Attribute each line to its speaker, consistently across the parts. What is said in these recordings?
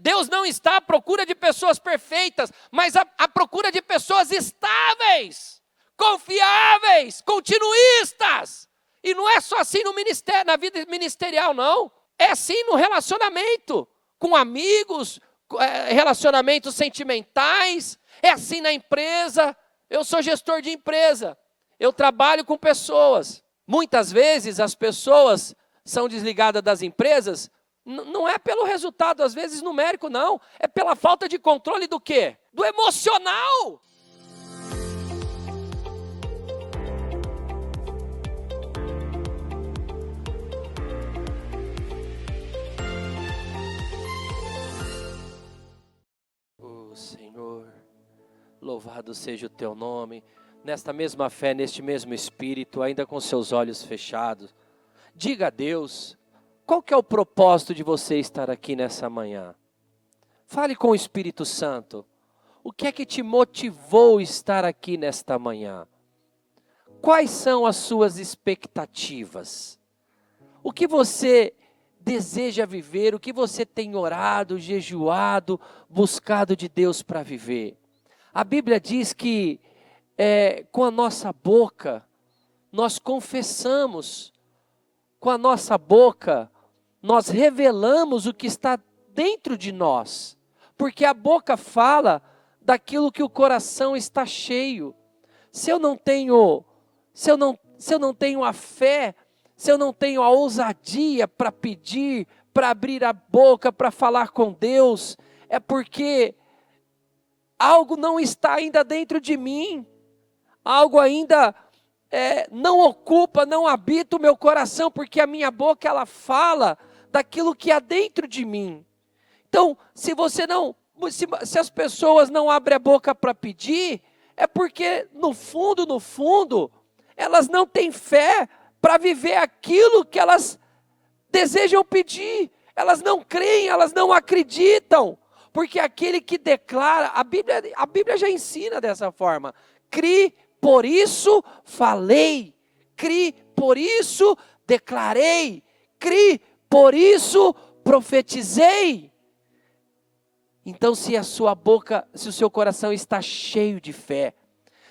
Speaker 1: Deus não está à procura de pessoas perfeitas, mas à procura de pessoas estáveis, confiáveis, continuistas. E não é só assim no ministério, na vida ministerial, não. É assim no relacionamento, com amigos, relacionamentos sentimentais. É assim na empresa. Eu sou gestor de empresa. Eu trabalho com pessoas. Muitas vezes as pessoas são desligadas das empresas, não é pelo resultado, às vezes numérico, não. É pela falta de controle do quê? Do emocional. Senhor, louvado seja o teu nome. Nesta mesma fé, neste mesmo espírito, ainda com seus olhos fechados, diga a Deus, qual que é o propósito de você estar aqui nessa manhã? Fale com o Espírito Santo. O que é que te motivou a estar aqui nesta manhã? Quais são as suas expectativas? O que você deseja viver, o que você tem orado, jejuado, buscado de Deus para viver? A Bíblia diz que com a nossa boca, nós confessamos, com a nossa boca, nós revelamos o que está dentro de nós, porque a boca fala daquilo que o coração está cheio. Se eu não tenho a fé, se eu não tenho a ousadia para pedir, para abrir a boca, para falar com Deus, é porque algo não está ainda dentro de mim, algo ainda não ocupa, não habita o meu coração, porque a minha boca ela fala daquilo que há dentro de mim. Então, se as pessoas não abrem a boca para pedir, é porque no fundo, elas não têm fé para viver aquilo que elas desejam pedir. Elas não creem, elas não acreditam. Porque aquele que declara, a Bíblia já ensina dessa forma. Cri, por isso falei. Cri, por isso declarei. Cri, por isso profetizei. Então se a sua boca, se o seu coração está cheio de fé,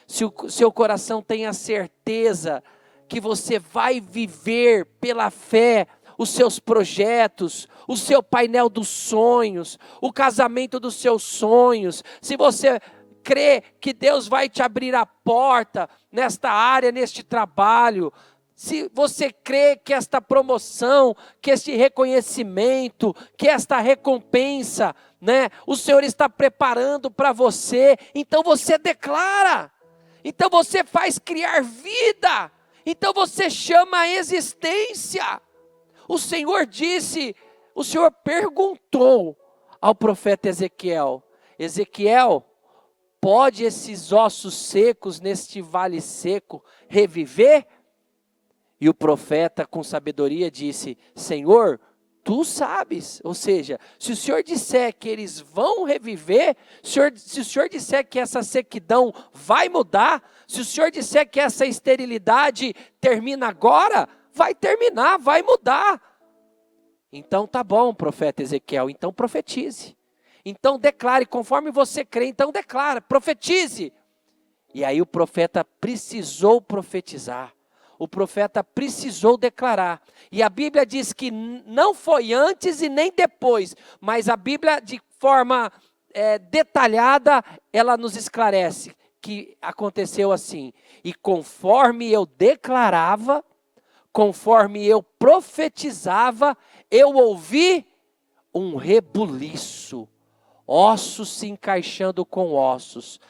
Speaker 1: se o seu coração tem a certeza que você vai viver pela fé os seus projetos, o seu painel dos sonhos, o casamento dos seus sonhos, se você crê que Deus vai te abrir a porta nesta área, neste trabalho, se você crê que esta promoção, que este reconhecimento, que esta recompensa, o Senhor está preparando para você, então você declara, então você faz criar vida, então você chama a existência. O Senhor perguntou ao profeta Ezequiel, pode esses ossos secos neste vale seco reviver? E o profeta com sabedoria disse, Senhor, tu sabes, ou seja, se o Senhor disser que eles vão reviver, se o Senhor disser que essa sequidão vai mudar, se o Senhor disser que essa esterilidade termina agora, vai terminar, vai mudar. Então tá bom, profeta Ezequiel, então profetize. Então declare, conforme você crê, então declara, profetize. E aí o profeta precisou profetizar. O profeta precisou declarar. E a Bíblia diz que não foi antes e nem depois, mas a Bíblia de forma detalhada, ela nos esclarece que aconteceu assim. E conforme eu declarava, conforme eu profetizava, eu ouvi um rebuliço, ossos se encaixando com ossos,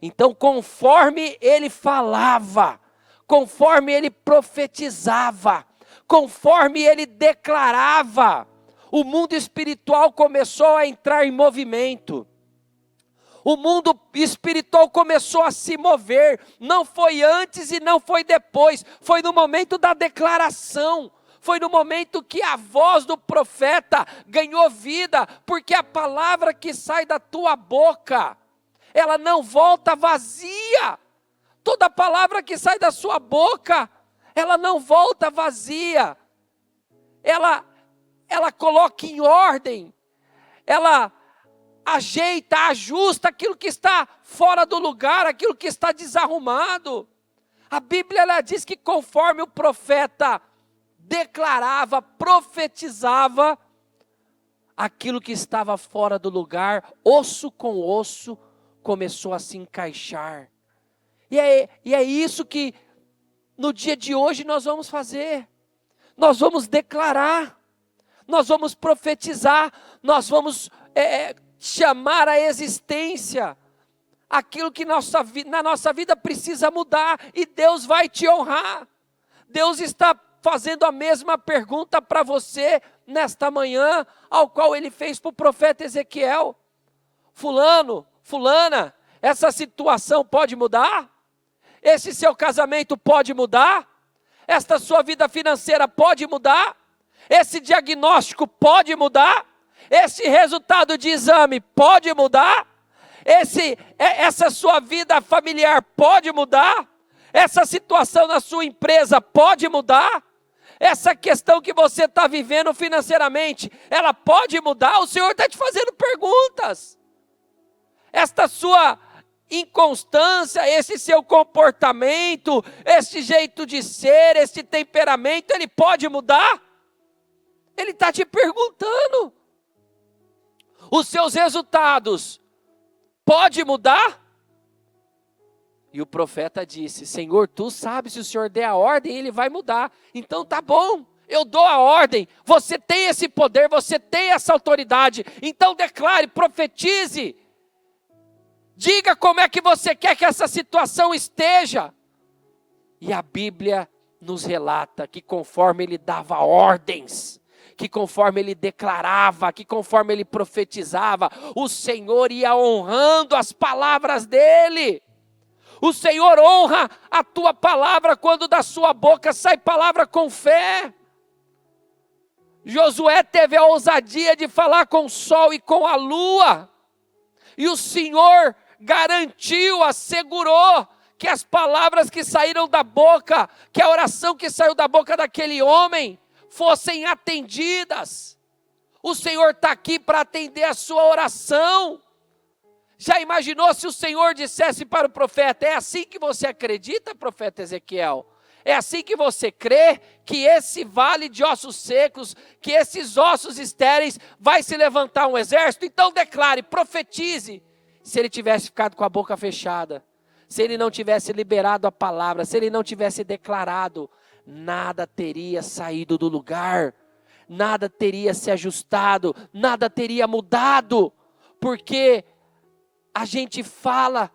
Speaker 1: Então, conforme ele falava, conforme ele profetizava, conforme ele declarava, o mundo espiritual começou a entrar em movimento. O mundo espiritual começou a se mover, não foi antes e não foi depois, foi no momento da declaração, foi no momento que a voz do profeta ganhou vida, porque a palavra que sai da tua boca, ela não volta vazia, toda palavra que sai da sua boca, ela não volta vazia, ela coloca em ordem, ela ajeita, ajusta aquilo que está fora do lugar, aquilo que está desarrumado. A Bíblia ela diz que conforme o profeta declarava, profetizava, aquilo que estava fora do lugar, osso com osso, começou a se encaixar. E é isso que no dia de hoje nós vamos fazer. Nós vamos declarar, nós vamos profetizar, nós vamos chamar à existência aquilo que na nossa vida precisa mudar, e Deus vai te honrar. Deus está fazendo a mesma pergunta para você nesta manhã, ao qual Ele fez para o profeta Ezequiel. Fulano, fulana, essa situação pode mudar? Esse seu casamento pode mudar? Esta sua vida financeira pode mudar? Esse diagnóstico pode mudar? Esse resultado de exame pode mudar? Essa sua vida familiar pode mudar? Essa situação na sua empresa pode mudar? Essa questão que você está vivendo financeiramente, ela pode mudar? O Senhor está te fazendo perguntas. Esta sua inconstância, esse seu comportamento, esse jeito de ser, esse temperamento, ele pode mudar? Ele está te perguntando. Os seus resultados pode mudar? E o profeta disse: Senhor, tu sabes, se o Senhor der a ordem, ele vai mudar. Então tá bom, eu dou a ordem, você tem esse poder, você tem essa autoridade, então declare, profetize. Diga como é que você quer que essa situação esteja. E a Bíblia nos relata que conforme ele dava ordens, que conforme ele declarava, que conforme ele profetizava, o Senhor ia honrando as palavras dele. O Senhor honra a tua palavra quando da sua boca sai palavra com fé. Josué teve a ousadia de falar com o sol e com a lua. E o Senhor garantiu, assegurou que as palavras que saíram da boca, que a oração que saiu da boca daquele homem, fossem atendidas. O Senhor está aqui para atender a sua oração. Já imaginou se o Senhor dissesse para o profeta: é assim que você acredita, profeta Ezequiel? É assim que você crê que esse vale de ossos secos, que esses ossos estéreis vai se levantar um exército? Então declare, profetize. Se ele tivesse ficado com a boca fechada, se ele não tivesse liberado a palavra, se ele não tivesse declarado, nada teria saído do lugar, nada teria se ajustado, nada teria mudado, porque a gente fala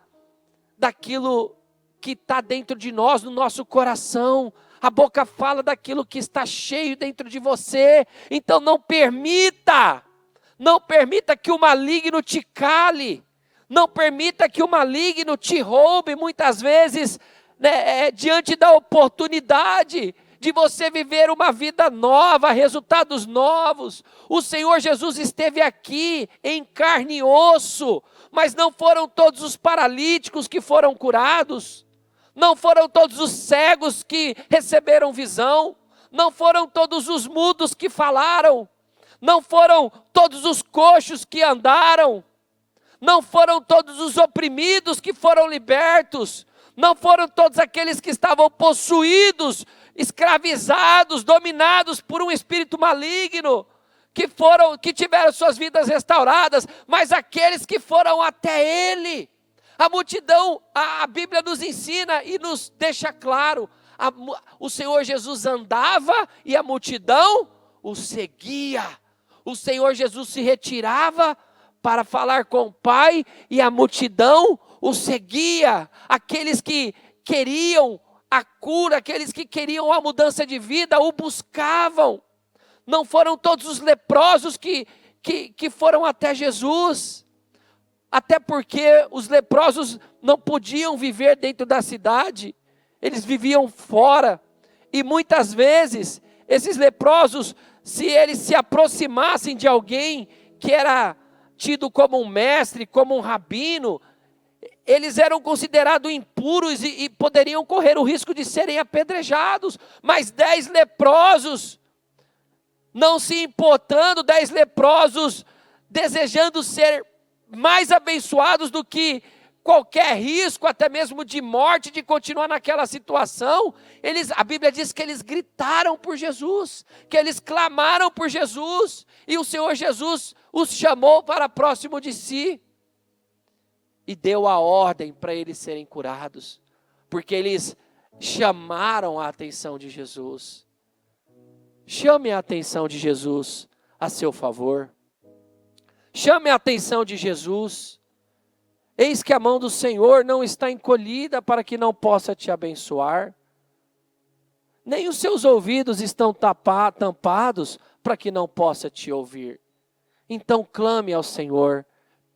Speaker 1: daquilo que está dentro de nós, no nosso coração. A boca fala daquilo que está cheio dentro de você. Então não permita que o maligno te cale. Não permita que o maligno te roube, muitas vezes, diante da oportunidade de você viver uma vida nova, resultados novos. O Senhor Jesus esteve aqui em carne e osso, mas não foram todos os paralíticos que foram curados, não foram todos os cegos que receberam visão, não foram todos os mudos que falaram, não foram todos os coxos que andaram, não foram todos os oprimidos que foram libertos, não foram todos aqueles que estavam possuídos, escravizados, dominados por um espírito maligno, que tiveram suas vidas restauradas, mas aqueles que foram até Ele. A multidão, a Bíblia nos ensina e nos deixa claro, o Senhor Jesus andava e a multidão o seguia. O Senhor Jesus se retirava para falar com o Pai e a multidão o seguia. Aqueles que queriam a cura, aqueles que queriam a mudança de vida, o buscavam. Não foram todos os leprosos que foram até Jesus, até porque os leprosos não podiam viver dentro da cidade, eles viviam fora, e muitas vezes, esses leprosos, se eles se aproximassem de alguém que era tido como um mestre, como um rabino, eles eram considerados impuros e poderiam correr o risco de serem apedrejados. Mas 10 leprosos, não se importando, 10 leprosos desejando ser mais abençoados do que qualquer risco, até mesmo de morte, de continuar naquela situação, a Bíblia diz que eles gritaram por Jesus, que eles clamaram por Jesus, e o Senhor Jesus os chamou para próximo de si, e deu a ordem para eles serem curados, porque eles chamaram a atenção de Jesus. Chame a atenção de Jesus a seu favor. Chame a atenção de Jesus. Eis que a mão do Senhor não está encolhida para que não possa te abençoar, nem os seus ouvidos estão tampados para que não possa te ouvir. Então clame ao Senhor,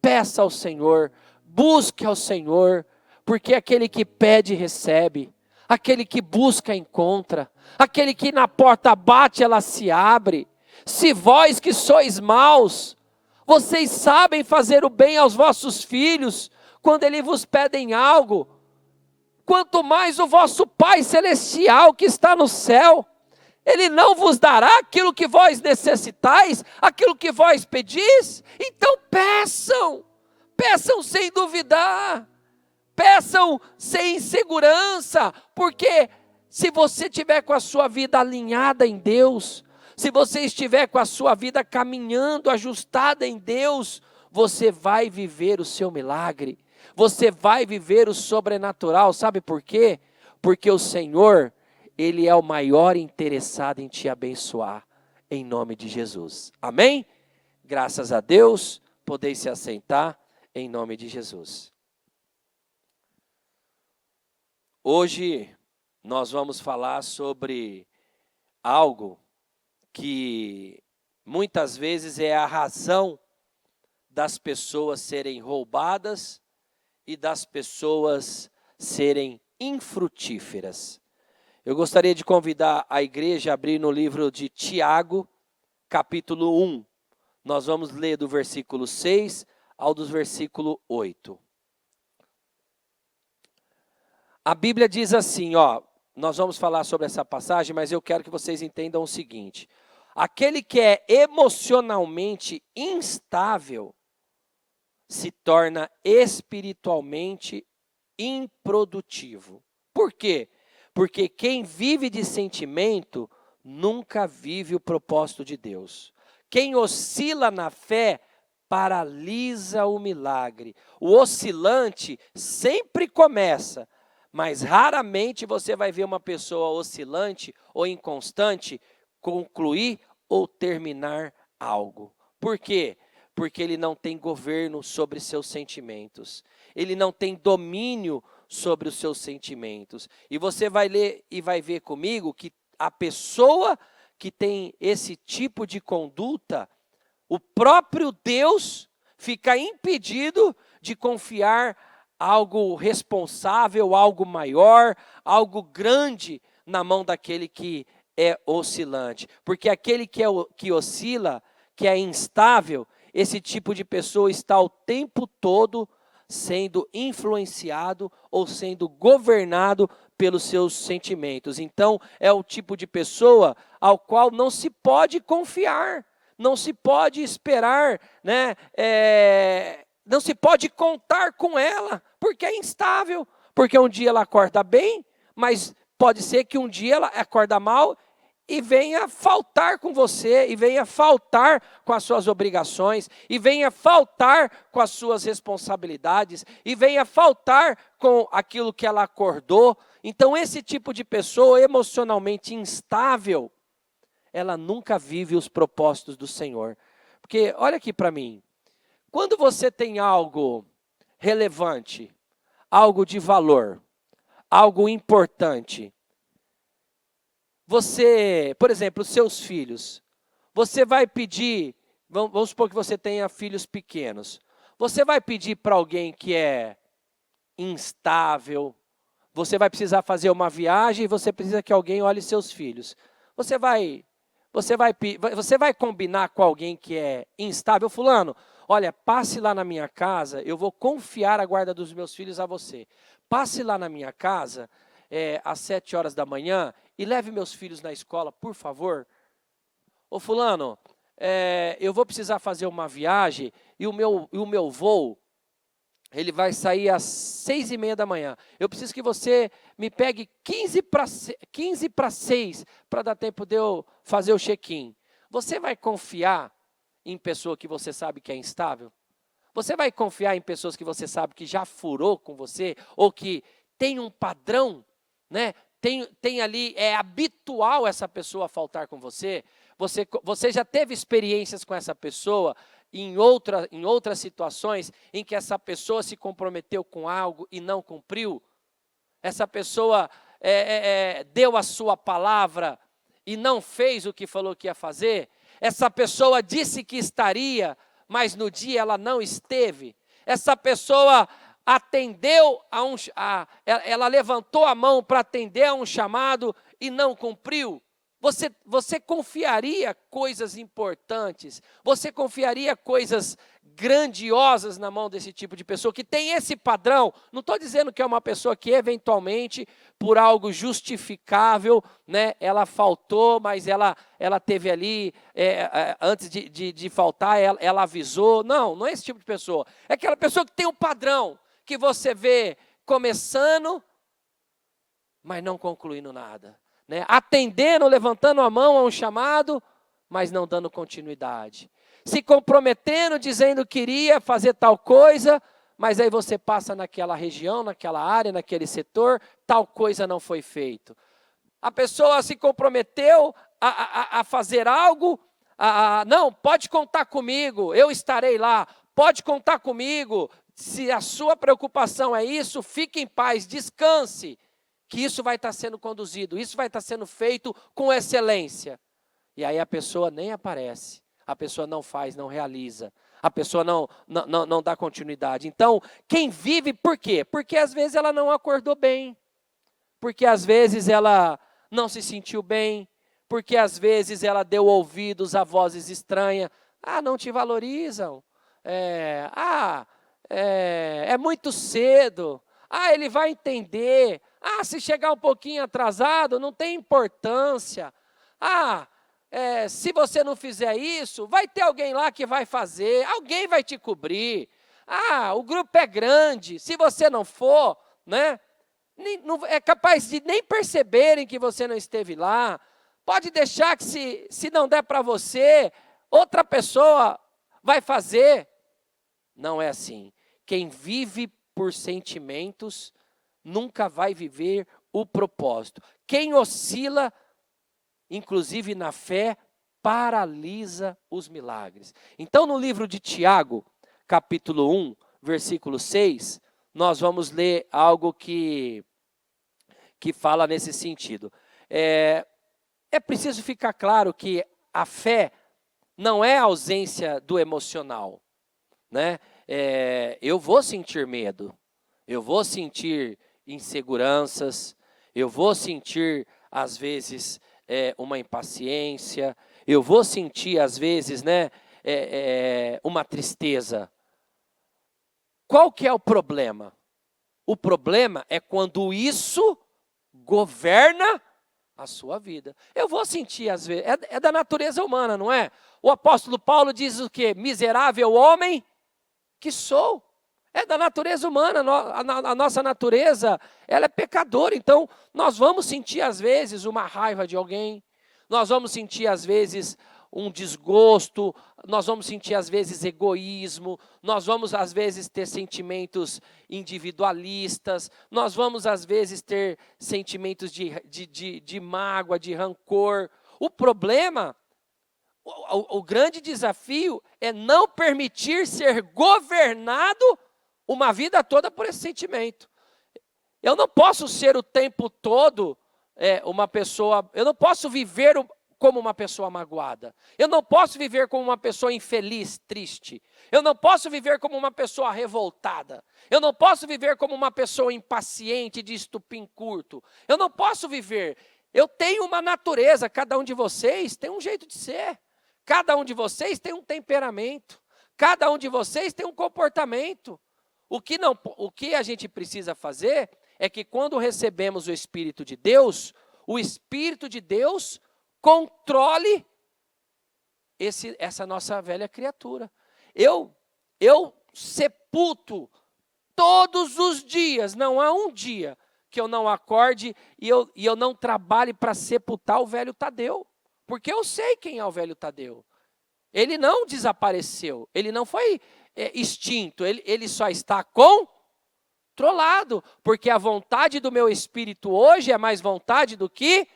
Speaker 1: peça ao Senhor, busque ao Senhor, porque aquele que pede recebe, aquele que busca encontra, aquele que na porta bate ela se abre. Se vós que sois maus, vocês sabem fazer o bem aos vossos filhos, quando eles vos pedem algo, quanto mais o vosso Pai Celestial que está no céu, Ele não vos dará aquilo que vós necessitais, aquilo que vós pedis? Então peçam, peçam sem duvidar, peçam sem insegurança, porque se você estiver com a sua vida alinhada em Deus, se você estiver com a sua vida caminhando, ajustada em Deus, você vai viver o seu milagre, você vai viver o sobrenatural. Sabe por quê? Porque o Senhor, Ele é o maior interessado em te abençoar, em nome de Jesus. Amém? Graças a Deus, podeis se assentar, em nome de Jesus. Hoje nós vamos falar sobre algo que muitas vezes é a razão das pessoas serem roubadas e das pessoas serem infrutíferas. Eu gostaria de convidar a igreja a abrir no livro de Tiago, capítulo 1. Nós vamos ler do versículo 6 ao do versículo 8. A Bíblia diz assim, nós vamos falar sobre essa passagem, mas eu quero que vocês entendam o seguinte: aquele que é emocionalmente instável se torna espiritualmente improdutivo. Por quê? Porque quem vive de sentimento nunca vive o propósito de Deus. Quem oscila na fé paralisa o milagre. O oscilante sempre começa, mas raramente você vai ver uma pessoa oscilante ou inconstante concluir ou terminar algo. Por quê? Porque ele não tem governo sobre seus sentimentos. Ele não tem domínio sobre os seus sentimentos. E você vai ler e vai ver comigo que a pessoa que tem esse tipo de conduta, o próprio Deus fica impedido de confiar algo responsável, algo maior, algo grande na mão daquele que é oscilante. Porque aquele que oscila, que é instável, esse tipo de pessoa está o tempo todo sendo influenciado ou sendo governado pelos seus sentimentos. Então, é o tipo de pessoa ao qual não se pode confiar, não se pode esperar, não se pode contar com ela, porque é instável, porque um dia ela acorda bem, mas pode ser que um dia ela acorda mal e venha faltar com você, e venha faltar com as suas obrigações, e venha faltar com as suas responsabilidades, e venha faltar com aquilo que ela acordou. Então esse tipo de pessoa emocionalmente instável, ela nunca vive os propósitos do Senhor. Porque olha aqui para mim, quando você tem algo relevante, algo de valor, algo importante, você, por exemplo, os seus filhos, você vai pedir, vamos supor que você tenha filhos pequenos, você vai pedir para alguém que é instável, você vai precisar fazer uma viagem e você precisa que alguém olhe seus filhos. Você vai combinar com alguém que é instável, fulano, olha, passe lá na minha casa, eu vou confiar a guarda dos meus filhos a você. Passe lá na minha casa às 7 horas da manhã e leve meus filhos na escola, por favor. Ô fulano, eu vou precisar fazer uma viagem e o meu voo, ele vai sair às 6:30 da manhã. Eu preciso que você me pegue 15 para 6 para dar tempo de eu fazer o check-in. Você vai confiar em pessoa que você sabe que é instável? Você vai confiar em pessoas que você sabe que já furou com você? Ou que tem um padrão, né? Tem ali, é habitual essa pessoa faltar com você? Você já teve experiências com essa pessoa em outras situações em que essa pessoa se comprometeu com algo e não cumpriu? Essa pessoa deu a sua palavra e não fez o que falou que ia fazer? Essa pessoa disse que estaria, mas no dia ela não esteve? Essa pessoa atendeu ela levantou a mão para atender a um chamado e não cumpriu? Você confiaria coisas importantes, você confiaria coisas grandiosas na mão desse tipo de pessoa que tem esse padrão? Não estou dizendo que é uma pessoa que eventualmente, por algo justificável, né, ela faltou, mas ela teve ali, antes de faltar, ela avisou. Não é esse tipo de pessoa. É aquela pessoa que tem um padrão, que você vê começando, mas não concluindo nada. Né? Atendendo, levantando a mão a um chamado, mas não dando continuidade. Se comprometendo, dizendo que iria fazer tal coisa, mas aí você passa naquela região, naquela área, naquele setor, tal coisa não foi feito. A pessoa se comprometeu a fazer algo, não, pode contar comigo, eu estarei lá, pode contar comigo. Se a sua preocupação é isso, fique em paz, descanse, que isso vai estar sendo conduzido, isso vai estar sendo feito com excelência. E aí a pessoa nem aparece, a pessoa não faz, não realiza, a pessoa não dá continuidade. Então, quem vive, por quê? Porque às vezes ela não acordou bem, porque às vezes ela não se sentiu bem, porque às vezes ela deu ouvidos a vozes estranhas. Não te valorizam, é muito cedo, ele vai entender, se chegar um pouquinho atrasado, não tem importância, se você não fizer isso, vai ter alguém lá que vai fazer, alguém vai te cobrir, o grupo é grande, se você não for, né, não, é capaz de nem perceberem que você não esteve lá, pode deixar que se não der para você, outra pessoa vai fazer. Não é assim. Quem vive por sentimentos nunca vai viver o propósito. Quem oscila, inclusive na fé, paralisa os milagres. Então, no livro de Tiago, capítulo 1, versículo 6, nós vamos ler algo que fala nesse sentido. É preciso ficar claro que a fé não é a ausência do emocional, né? Eu vou sentir medo, eu vou sentir inseguranças, eu vou sentir, às vezes, uma impaciência, eu vou sentir, às vezes, né, uma tristeza. Qual que é o problema? O problema é quando isso governa a sua vida. Eu vou sentir, às vezes, é da natureza humana, não é? O apóstolo Paulo diz o quê? Miserável homem que sou. É da natureza humana, a nossa natureza, ela é pecadora, então nós vamos sentir às vezes uma raiva de alguém, nós vamos sentir às vezes um desgosto, nós vamos sentir às vezes egoísmo, nós vamos às vezes ter sentimentos individualistas, nós vamos às vezes ter sentimentos de mágoa, de rancor. O problema, o grande desafio é não permitir ser governado uma vida toda por esse sentimento. Eu não posso ser o tempo todo uma pessoa, eu não posso viver como uma pessoa magoada. Eu não posso viver como uma pessoa infeliz, triste. Eu não posso viver como uma pessoa revoltada. Eu não posso viver como uma pessoa impaciente, de estupim curto. Eu não posso viver. Eu tenho uma natureza, cada um de vocês tem um jeito de ser. Cada um de vocês tem um temperamento. Cada um de vocês tem um comportamento. O que a gente precisa fazer é que quando recebemos o Espírito de Deus controle essa nossa velha criatura. Eu sepulto todos os dias, não há um dia que eu não acorde e eu não trabalhe para sepultar o velho Tadeu. Porque eu sei quem é o velho Tadeu. Ele não desapareceu, ele não foi extinto, ele só está controlado. Porque a vontade do meu espírito hoje é mais vontade do que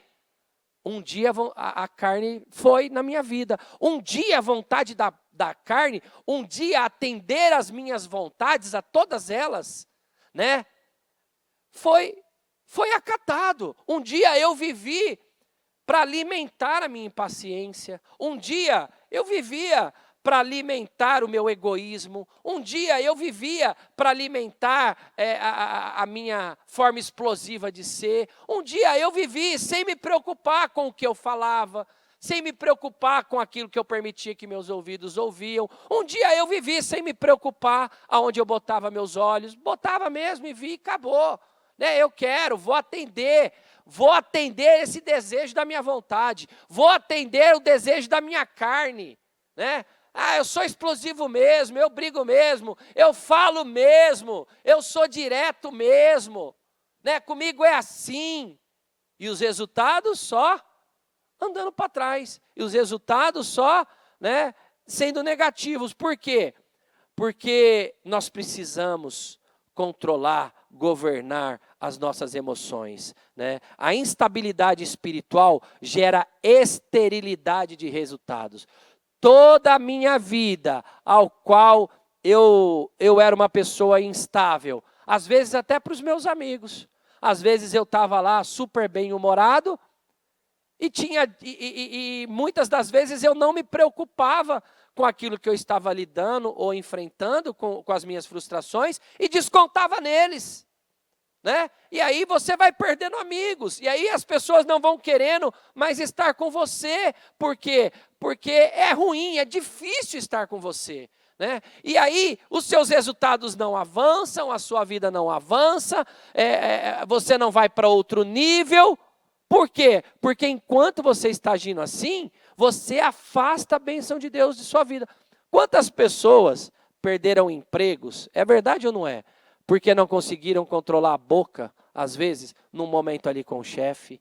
Speaker 1: um dia a carne foi na minha vida. Um dia a vontade da carne, um dia atender às minhas vontades, a todas elas, né? Foi acatado. Um dia eu vivi para alimentar a minha impaciência. Um dia eu vivia para alimentar o meu egoísmo. Um dia eu vivia para alimentar a minha forma explosiva de ser. Um dia eu vivi sem me preocupar com o que eu falava, sem me preocupar com aquilo que eu permitia que meus ouvidos ouviam. Um dia eu vivi sem me preocupar aonde eu botava meus olhos. Botava mesmo e vi e acabou. Né? Eu vou atender esse desejo da minha vontade, vou atender o desejo da minha carne, né? Eu sou explosivo mesmo, eu brigo mesmo, eu falo mesmo, eu sou direto mesmo, né? Comigo é assim, e os resultados só andando para trás, e os resultados só, né, sendo negativos. Por quê? Porque nós precisamos controlar, governar as nossas emoções, né? A instabilidade espiritual gera esterilidade de resultados. Toda a minha vida, ao qual eu era uma pessoa instável, às vezes até para os meus amigos, às vezes eu estava lá super bem-humorado, e muitas das vezes eu não me preocupava com aquilo que eu estava lidando ou enfrentando com as minhas frustrações e descontava neles, né? E aí você vai perdendo amigos, e aí as pessoas não vão querendo mais estar com você. Por quê? Porque é ruim, é difícil estar com você, né? E aí os seus resultados não avançam, a sua vida não avança, você não vai para outro nível. Por quê? Porque enquanto você está agindo assim, você afasta a bênção de Deus de sua vida. Quantas pessoas perderam empregos? É verdade ou não é? Porque não conseguiram controlar a boca, às vezes, num momento ali com o chefe.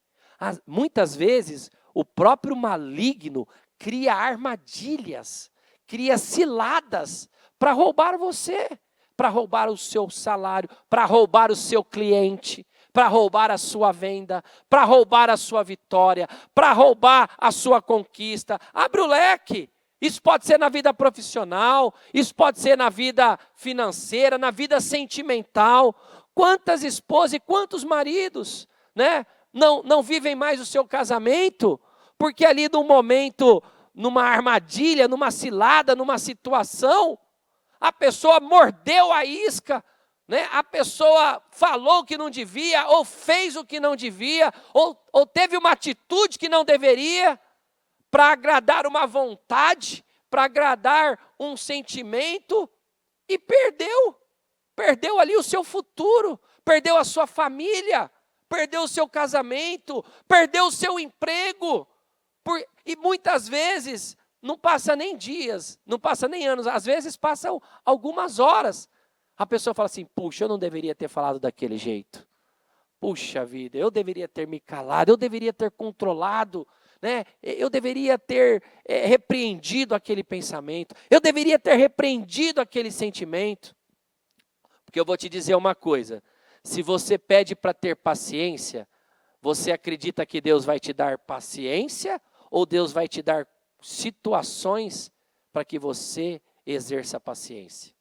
Speaker 1: Muitas vezes, o próprio maligno cria armadilhas, cria ciladas para roubar você, para roubar o seu salário, para roubar o seu cliente, para roubar a sua venda, para roubar a sua vitória, para roubar a sua conquista. Abre o leque. Isso pode ser na vida profissional, isso pode ser na vida financeira, na vida sentimental. Quantas esposas e quantos maridos, né, não vivem mais o seu casamento, porque ali num momento, numa armadilha, numa cilada, numa situação, a pessoa mordeu a isca, né? A pessoa falou o que não devia, ou fez o que não devia, ou teve uma atitude que não deveria, para agradar uma vontade, para agradar um sentimento, e perdeu ali o seu futuro, perdeu a sua família, perdeu o seu casamento, perdeu o seu emprego, e muitas vezes não passa nem dias, não passa nem anos, às vezes passam algumas horas, a pessoa fala assim: puxa, eu não deveria ter falado daquele jeito, puxa vida, eu deveria ter me calado, eu deveria ter controlado, né? Eu deveria ter repreendido aquele pensamento, eu deveria ter repreendido aquele sentimento. Porque eu vou te dizer uma coisa, se você pede para ter paciência, você acredita que Deus vai te dar paciência, ou Deus vai te dar situações para que você exerça paciência?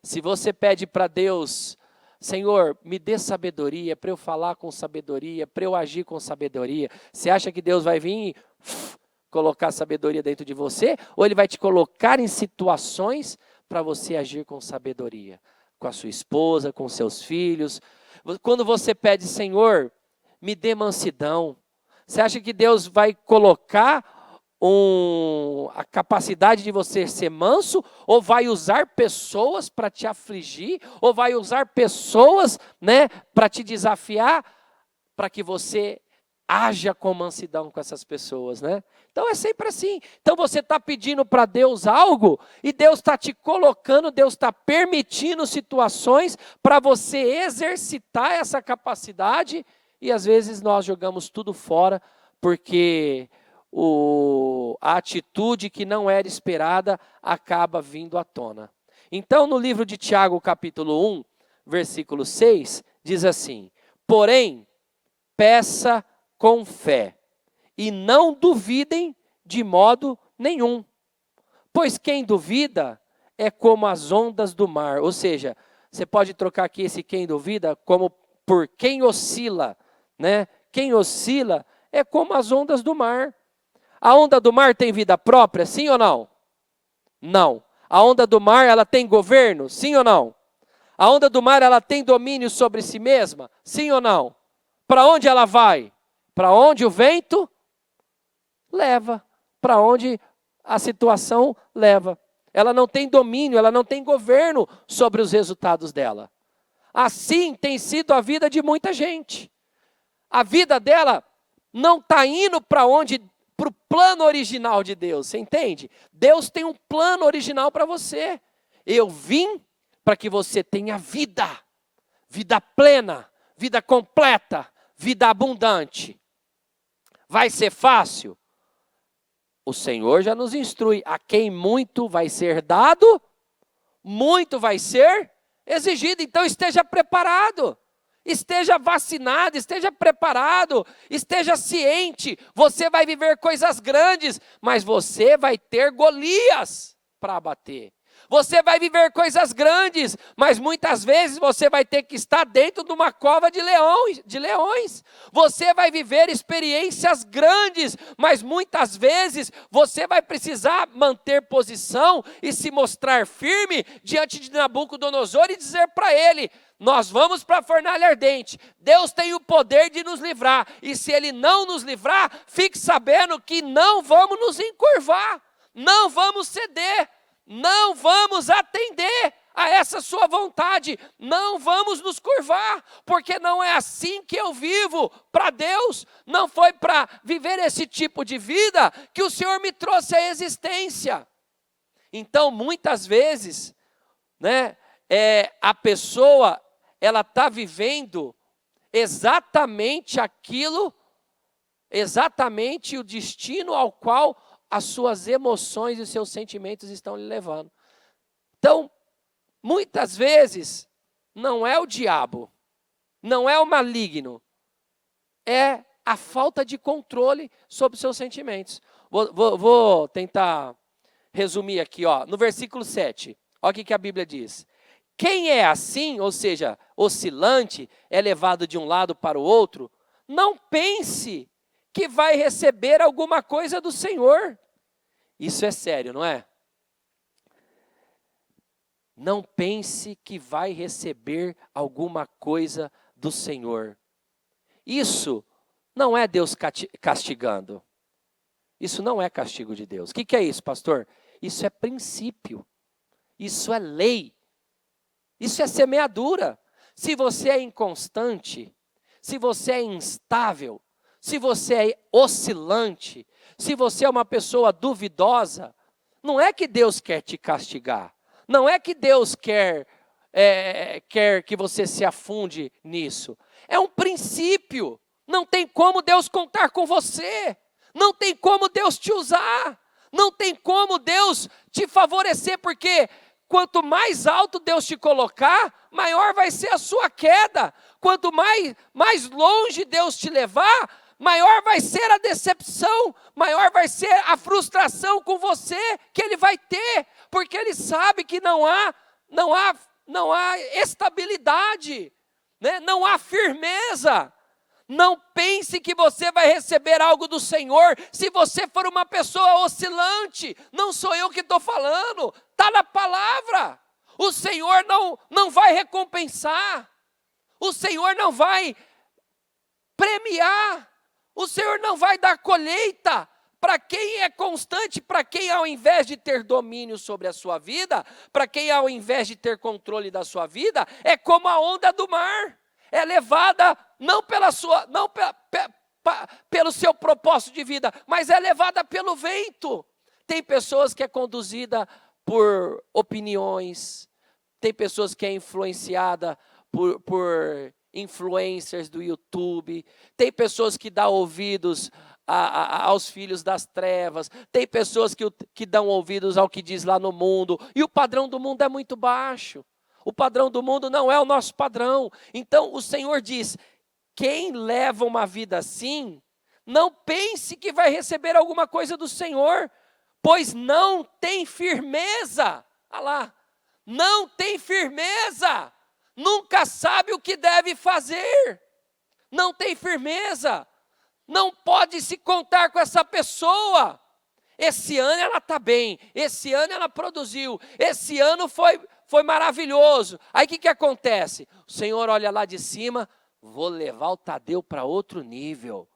Speaker 1: Se você pede para Deus: Senhor, me dê sabedoria, para eu falar com sabedoria, para eu agir com sabedoria, você acha que Deus vai vir e colocar sabedoria dentro de você? Ou Ele vai te colocar em situações para você agir com sabedoria? Com a sua esposa, com seus filhos. Quando você pede: Senhor, me dê mansidão, você acha que Deus vai colocar a capacidade de você ser manso, ou vai usar pessoas para te afligir, ou vai usar pessoas, né, para te desafiar, para que você haja com mansidão com essas pessoas, né? Então é sempre assim. Então você está pedindo para Deus algo e Deus está te colocando, Deus está permitindo situações para você exercitar essa capacidade e às vezes nós jogamos tudo fora porque a atitude que não era esperada acaba vindo à tona. Então no livro de Tiago, capítulo 1, versículo 6, diz assim: porém, peça com fé, e não duvidem de modo nenhum. Pois quem duvida é como as ondas do mar. Ou seja, você pode trocar aqui esse quem duvida como por quem oscila, né? Quem oscila é como as ondas do mar. A onda do mar tem vida própria, sim ou não? Não. A onda do mar, ela tem governo, sim ou não? A onda do mar, ela tem domínio sobre si mesma, sim ou não? Para onde ela vai? Para onde o vento leva, para onde a situação leva. Ela não tem domínio, ela não tem governo sobre os resultados dela. Assim tem sido a vida de muita gente. A vida dela não está indo para o plano original de Deus, você entende? Deus tem um plano original para você. Eu vim para que você tenha vida, vida plena, vida completa, vida abundante. Vai ser fácil? O Senhor já nos instrui. A quem muito vai ser dado, muito vai ser exigido. Então esteja preparado, esteja vacinado, esteja preparado, esteja ciente. Você vai viver coisas grandes, mas você vai ter Golias para abater. Você vai viver coisas grandes, mas muitas vezes você vai ter que estar dentro de uma cova de leões. Você vai viver experiências grandes, mas muitas vezes você vai precisar manter posição e se mostrar firme diante de Nabucodonosor e dizer para ele: nós vamos para a fornalha ardente, Deus tem o poder de nos livrar, e se Ele não nos livrar, fique sabendo que não vamos nos encurvar, não vamos ceder, não vamos atender a essa sua vontade, não vamos nos curvar, porque não é assim que eu vivo para Deus, não foi para viver esse tipo de vida que o Senhor me trouxe à existência. Então, muitas vezes, né, a pessoa, ela está vivendo exatamente aquilo, exatamente o destino ao qual as suas emoções e os seus sentimentos estão lhe levando. Então, muitas vezes, não é o diabo, não é o maligno, é a falta de controle sobre os seus sentimentos. Vou tentar resumir aqui, no versículo 7. Olha o que a Bíblia diz. Quem é assim, ou seja, oscilante, é levado de um lado para o outro, não pense que vai receber alguma coisa do Senhor. Isso é sério, não é? Não pense que vai receber alguma coisa do Senhor. Isso não é Deus castigando. Isso não é castigo de Deus. O que é isso, pastor? Isso é princípio. Isso é lei. Isso é semeadura. Se você é inconstante, se você é instável, se você é oscilante, se você é uma pessoa duvidosa, não é que Deus quer te castigar. Não é que Deus quer que você se afunde nisso. É um princípio. Não tem como Deus contar com você. Não tem como Deus te usar. Não tem como Deus te favorecer, porque quanto mais alto Deus te colocar, maior vai ser a sua queda. Quanto mais longe Deus te levar, maior vai ser a decepção, maior vai ser a frustração com você que Ele vai ter, porque Ele sabe que não há estabilidade, né? Não há firmeza. Não pense que você vai receber algo do Senhor se você for uma pessoa oscilante. Não sou eu que estou falando, está na palavra. O Senhor não vai recompensar, o Senhor não vai premiar, o Senhor não vai dar colheita para quem é constante, para quem ao invés de ter domínio sobre a sua vida, para quem ao invés de ter controle da sua vida, é como a onda do mar. É levada não pelo seu propósito de vida, mas é levada pelo vento. Tem pessoas que é conduzida por opiniões, tem pessoas que é influenciada por influencers do YouTube, tem pessoas que dão ouvidos aos filhos das trevas, tem pessoas que dão ouvidos ao que diz lá no mundo, e o padrão do mundo é muito baixo. O padrão do mundo não é o nosso padrão. Então o Senhor diz, quem leva uma vida assim, não pense que vai receber alguma coisa do Senhor, pois não tem firmeza. Olha lá, não tem firmeza, nunca sabe o que deve fazer, não tem firmeza, não pode se contar com essa pessoa. Esse ano ela está bem, esse ano ela produziu, esse ano foi maravilhoso. Aí o que acontece? O Senhor olha lá de cima, vou levar o Tadeu para outro nível.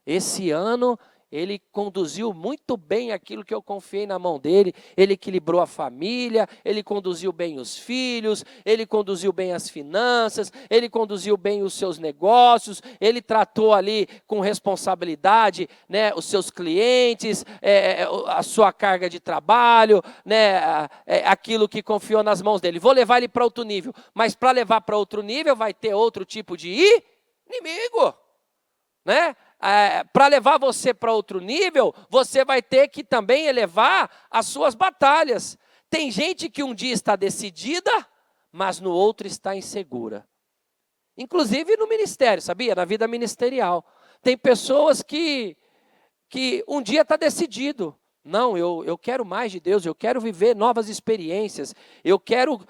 Speaker 1: Esse ano ele conduziu muito bem aquilo que eu confiei na mão dele, ele equilibrou a família, ele conduziu bem os filhos, ele conduziu bem as finanças, ele conduziu bem os seus negócios, ele tratou ali com responsabilidade, né, os seus clientes, a sua carga de trabalho, né, aquilo que confiou nas mãos dele. Vou levar ele para outro nível, mas para levar para outro nível vai ter outro tipo de inimigo, né? Para levar você para outro nível, você vai ter que também elevar as suas batalhas. Tem gente que um dia está decidida, mas no outro está insegura. Inclusive no ministério, sabia? Na vida ministerial. Tem pessoas que um dia está decidido. Não, eu quero mais de Deus, eu quero viver novas experiências, eu quero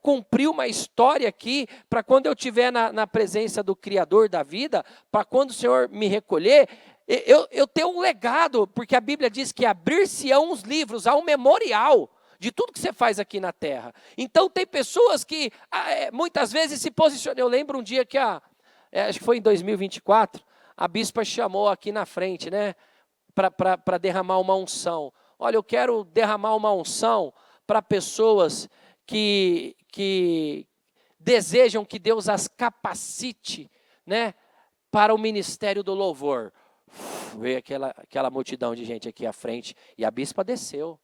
Speaker 1: cumprir uma história aqui, para quando eu estiver na presença do Criador da vida, para quando o Senhor me recolher, eu tenho um legado, porque a Bíblia diz que abrir-se-ão os livros, há um memorial de tudo que você faz aqui na terra. Então tem pessoas que muitas vezes se posicionam. Eu lembro um dia que, acho que foi em 2024, a bispa chamou aqui na frente, né, para derramar uma unção. Olha, eu quero derramar uma unção para pessoas que desejam que Deus as capacite, né, para o ministério do louvor. Veio aquela multidão de gente aqui à frente, e a bispa desceu,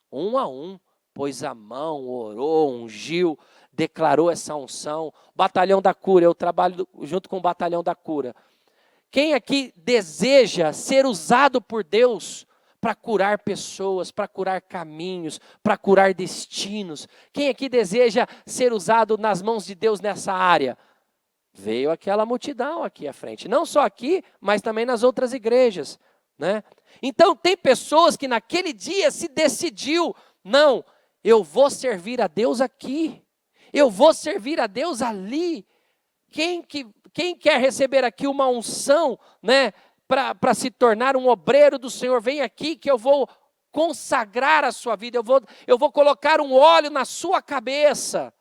Speaker 1: um a um, pôs a mão, orou, ungiu, declarou essa unção. Batalhão da Cura, eu trabalho junto com o Batalhão da Cura. Quem aqui deseja ser usado por Deus para curar pessoas, para curar caminhos, para curar destinos? Quem aqui deseja ser usado nas mãos de Deus nessa área? Veio aquela multidão aqui à frente, não só aqui, mas também nas outras igrejas, né? Então tem pessoas que naquele dia se decidiu, não, eu vou servir a Deus aqui, eu vou servir a Deus ali. Quem quer receber aqui uma unção, né, para se tornar um obreiro do Senhor, vem aqui que eu vou consagrar a sua vida, eu vou colocar um óleo na sua cabeça.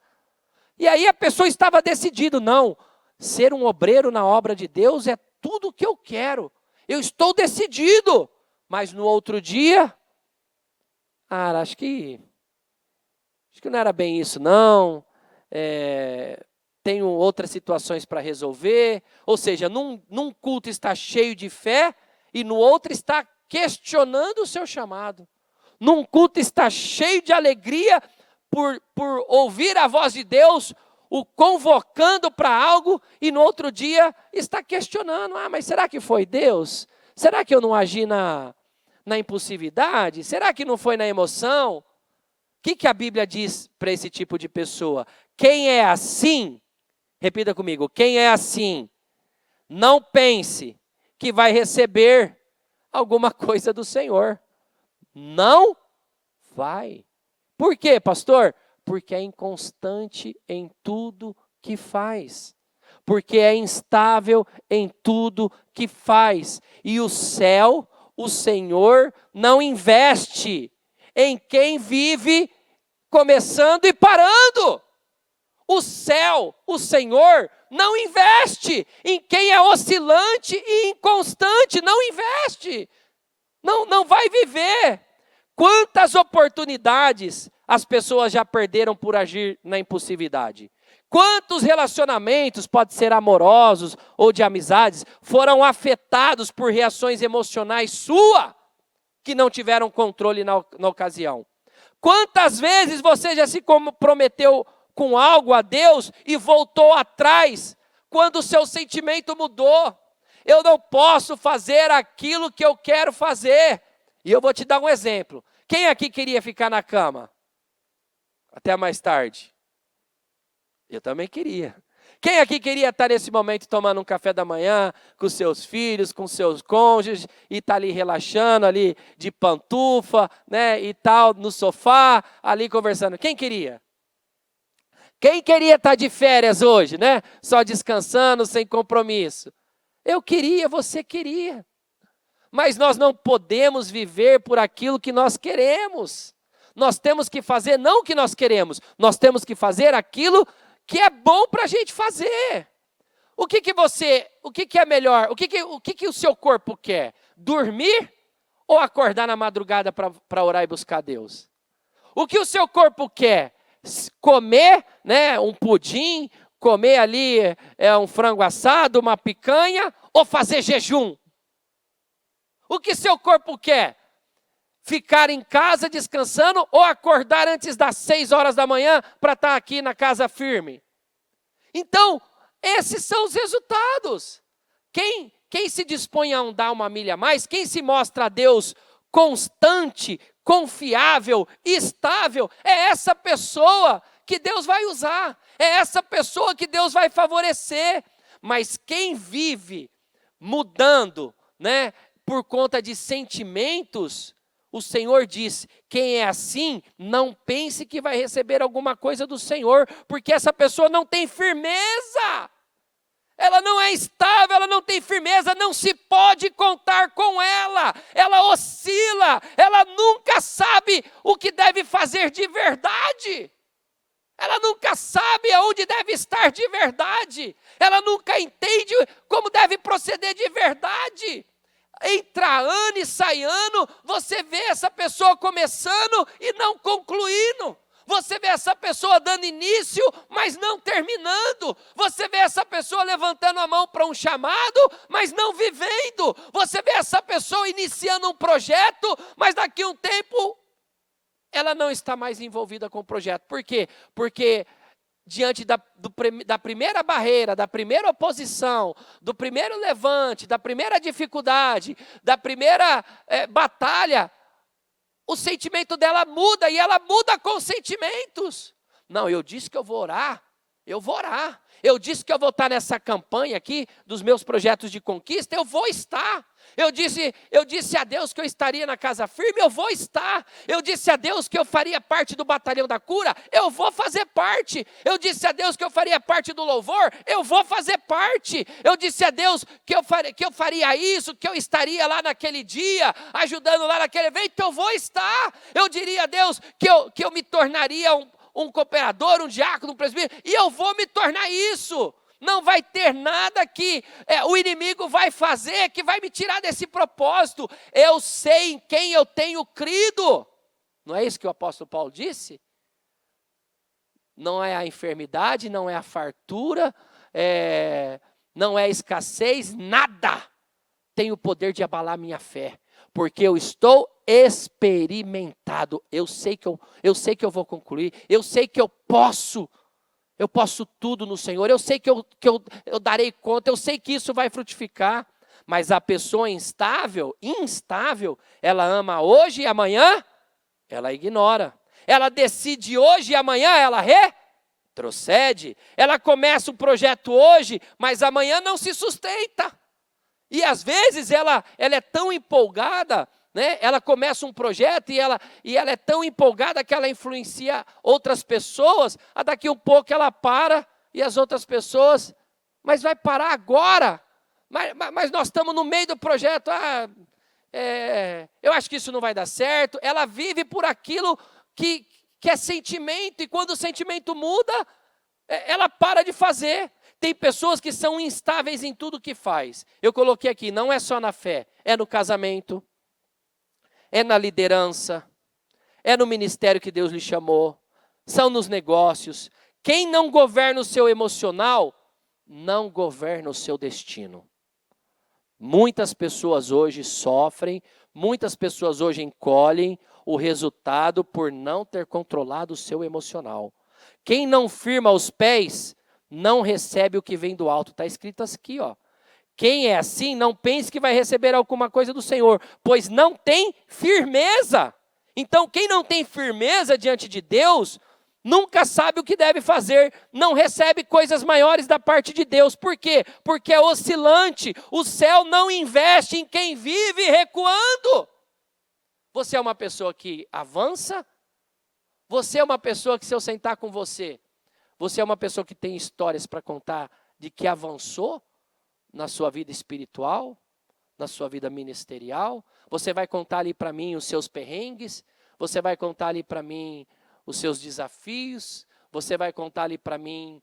Speaker 1: E aí a pessoa estava decidida, não, ser um obreiro na obra de Deus é tudo o que eu quero, eu estou decidido. Mas no outro dia, acho que não era bem isso não, tenho outras situações para resolver. Ou seja, num culto está cheio de fé e no outro está questionando o seu chamado. Num culto está cheio de alegria por ouvir a voz de Deus, o convocando para algo, e no outro dia está questionando, mas será que foi Deus? Será que eu não agi na impulsividade? Será que não foi na emoção? O que a Bíblia diz para esse tipo de pessoa? Quem é assim, repita comigo, quem é assim, não pense que vai receber alguma coisa do Senhor. Não vai. Por quê, pastor? Porque é inconstante em tudo que faz. Porque é instável em tudo que faz. E o céu, o Senhor, não investe em quem vive começando e parando. O céu, o Senhor, não investe em quem é oscilante e inconstante, não investe, não vai viver. Quantas oportunidades as pessoas já perderam por agir na impulsividade? Quantos relacionamentos, pode ser amorosos ou de amizades, foram afetados por reações emocionais suas que não tiveram controle na ocasião? Quantas vezes você já se comprometeu com algo a Deus e voltou atrás quando o seu sentimento mudou? Eu não posso fazer aquilo que eu quero fazer. E eu vou te dar um exemplo. Quem aqui queria ficar na cama até mais tarde? Eu também queria. Quem aqui queria estar nesse momento tomando um café da manhã com seus filhos, com seus cônjuges, e estar ali relaxando, ali de pantufa, né, e tal, no sofá, ali conversando? Quem queria? Quem queria estar de férias hoje, né? Só descansando, sem compromisso? Eu queria, você queria. Mas nós não podemos viver por aquilo que nós queremos. Nós temos que fazer não o que nós queremos, nós temos que fazer aquilo que é bom para a gente fazer. O que é melhor? O que o seu corpo quer? Dormir ou acordar na madrugada para orar e buscar Deus? O que o seu corpo quer? Comer, né, um pudim, comer ali um frango assado, uma picanha, ou fazer jejum? O que seu corpo quer? Ficar em casa descansando ou acordar antes das 6 horas da manhã para estar aqui na casa firme? Então, esses são os resultados. Quem se dispõe a andar uma milha a mais, quem se mostra a Deus constante, confiável, estável, é essa pessoa que Deus vai usar, é essa pessoa que Deus vai favorecer. Mas quem vive mudando, né, por conta de sentimentos, o Senhor diz: quem é assim, não pense que vai receber alguma coisa do Senhor, porque essa pessoa não tem firmeza. Ela não é estável, ela não tem firmeza, não se pode contar com ela. Ela oscila, ela nunca sabe o que deve fazer de verdade. Ela nunca sabe aonde deve estar de verdade. Ela nunca entende como deve proceder de verdade. Entra ano e sai ano, você vê essa pessoa começando e não concluindo. Você vê essa pessoa dando início, mas não terminando. Você vê essa pessoa levantando a mão para um chamado, mas não vivendo. Você vê essa pessoa iniciando um projeto, mas daqui a um tempo ela não está mais envolvida com o projeto. Por quê? Porque diante da primeira barreira, da primeira oposição, do primeiro levante, da primeira dificuldade, da primeira batalha, o sentimento dela muda, e ela muda com sentimentos. Não, eu disse que eu vou orar, eu vou orar. Eu disse que eu vou estar nessa campanha aqui, dos meus projetos de conquista, eu vou estar. Eu disse a Deus que eu estaria na casa firme, eu vou estar. Eu disse a Deus que eu faria parte do batalhão da cura, eu vou fazer parte. Eu disse a Deus que eu faria parte do louvor, eu vou fazer parte. Eu disse a Deus que eu faria isso, que eu estaria lá naquele dia, ajudando lá naquele evento, eu vou estar. Eu diria a Deus que eu me tornaria um cooperador, um diácono, um presbítero, e eu vou me tornar isso. Não vai ter nada que o inimigo vai fazer que vai me tirar desse propósito. Eu sei em quem eu tenho crido. Não é isso que o apóstolo Paulo disse? Não é a enfermidade, não é a fartura, não é a escassez, nada tem o poder de abalar minha fé. Porque eu estou experimentado. Eu sei que eu vou concluir. Eu sei que eu posso tudo no Senhor, eu sei que eu darei conta, eu sei que isso vai frutificar. Mas a pessoa instável, ela ama hoje e amanhã ela ignora. Ela decide hoje e amanhã ela retrocede. Ela começa um projeto hoje, mas amanhã não se sustenta. E às vezes ela é tão empolgada, né? Ela começa um projeto e ela é tão empolgada que ela influencia outras pessoas, daqui um pouco ela para e as outras pessoas, mas vai parar agora? Mas nós estamos no meio do projeto, eu acho que isso não vai dar certo. Ela vive por aquilo que é sentimento, e quando o sentimento muda, ela para de fazer. Tem pessoas que são instáveis em tudo que faz. Eu coloquei aqui, não é só na fé, é no casamento, é na liderança, é no ministério que Deus lhe chamou, são nos negócios. Quem não governa o seu emocional, não governa o seu destino. Muitas pessoas hoje sofrem, muitas pessoas hoje encolhem o resultado por não ter controlado o seu emocional. Quem não firma os pés, não recebe o que vem do alto. Está escrito aqui, ó. Quem é assim, não pense que vai receber alguma coisa do Senhor, pois não tem firmeza. Então, quem não tem firmeza diante de Deus, nunca sabe o que deve fazer, não recebe coisas maiores da parte de Deus. Por quê? Porque é oscilante. O céu não investe em quem vive recuando. Você é uma pessoa que avança? Você é uma pessoa que, se eu sentar com você, você é uma pessoa que tem histórias para contar de que avançou na sua vida espiritual, na sua vida ministerial? Você vai contar ali para mim os seus perrengues? Você vai contar ali para mim os seus desafios? Você vai contar ali para mim